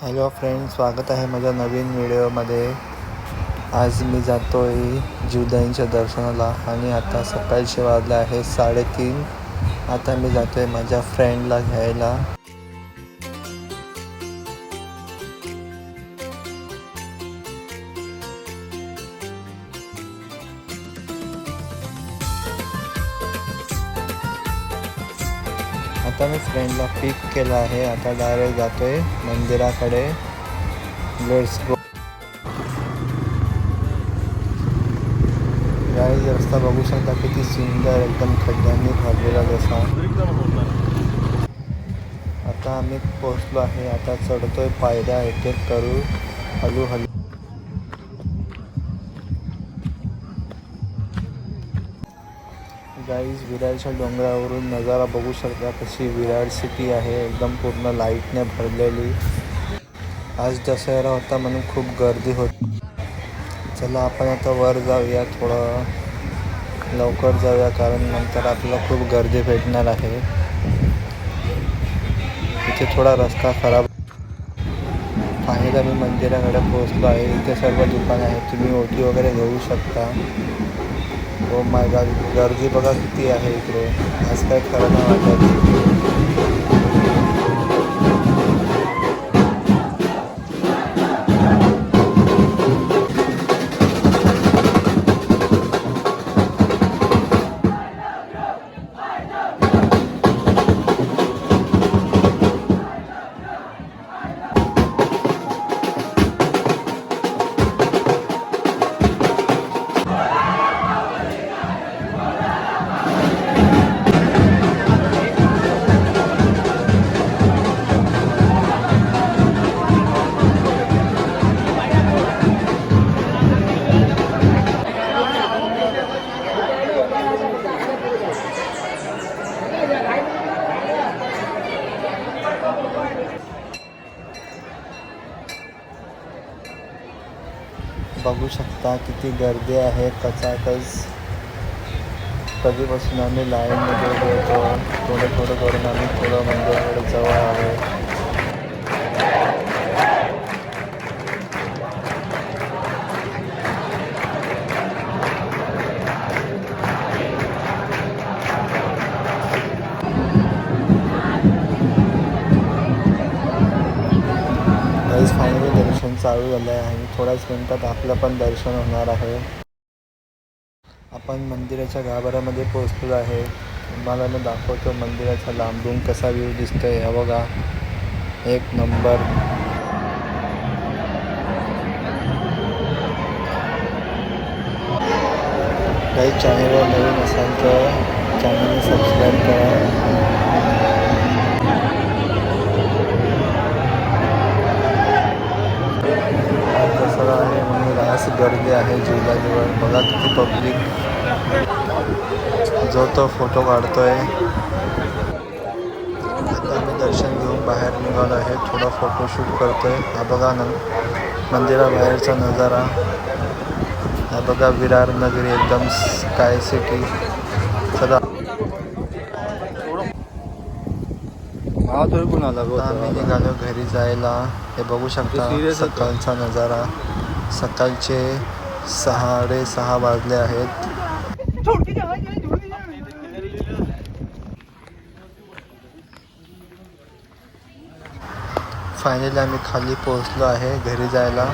Hello friends, स्वागत आहे माझ्या नवीन व्हिडिओमध्ये. आज मी जातो आहे जीवदानीच्या दर्शनाला आणि आता सकाळचे वाजले आहे 3:30. आता मी जातो आहे माझ्या फ्रेंडला घ्यायला. आता मी फ्रेंडला पिक केलं आहे. आता डायरेक्ट जातो आहे मंदिराकडे. Let's go. गाईज, रस्ता बघू शकता किती सुंदर, एकदम खड्ड्यांनी भरलेला जसा. आता आम्ही पोहोचलो आहे. आता चढतोय पायऱ्या एक एक करू हळूहळू. गाईज, विरारच्या डोंगरावरून नजारा बघू शकता कशी विरार सिटी आहे, एकदम पूर्ण लाईटने भरलेली. आज दसरा होता म्हणून खूप गर्दी होती. चला आपण आता वर जाऊया, थोडं लवकर जाऊया कारण नंतर आपल्याला खूप गर्दी भेटणार आहे. इथे थोडा रस्ता खराब. फायनली आम्ही मंदिराकडे पोहोचलो आहे. इथे सर्व दुकानं आहेत, तुम्ही ओटी वगैरे घेऊ शकता. हो माय गॉड, गर्दी बघा किती आहे इकडे. आज काय खरं नाही वाटत. बघू शकता किती गर्दी आहे, कचाकच. कधीपासून आम्ही लाईनमध्ये होतो. थोडं करून आम्ही थोडं मंदिराकडे जवळ आहे. फायनली दर्शन चालू झालं आहे आणि थोड्याच मिनिटात आपलं पण दर्शन होणार आहे. आपण मंदिराच्या गाभाऱ्यामध्ये पोहोचलो आहे. तुम्हाला मी दाखवतो मंदिराचा लांबून कसा व्ह्यू दिसतोय. हा बघा, एक नंबर. काही चॅनलवर नवीन असाल तर चॅनलला सबस्क्राईब करा. दसरा आहे म्हणून रास गर्दी आहे जीवदानीवर. बघा किती पब्लिक, जो तो फोटो काढतोय. आता आम्ही दर्शन घेऊन बाहेर निघालो आहे. थोडा फोटोशूट करतोय. हा बघा ना मंदिराबाहेरचा नजारा. हा बघा विरार नगरी, एकदम स्काय सिटी. चला आम्ही निघालो घरी जायला. हे बघू शकता सकाळचा नजारा. सकाळचे 6:30 वाजले आहेत. फायनली आम्ही खाली पोहोचलो आहे घरी जायला.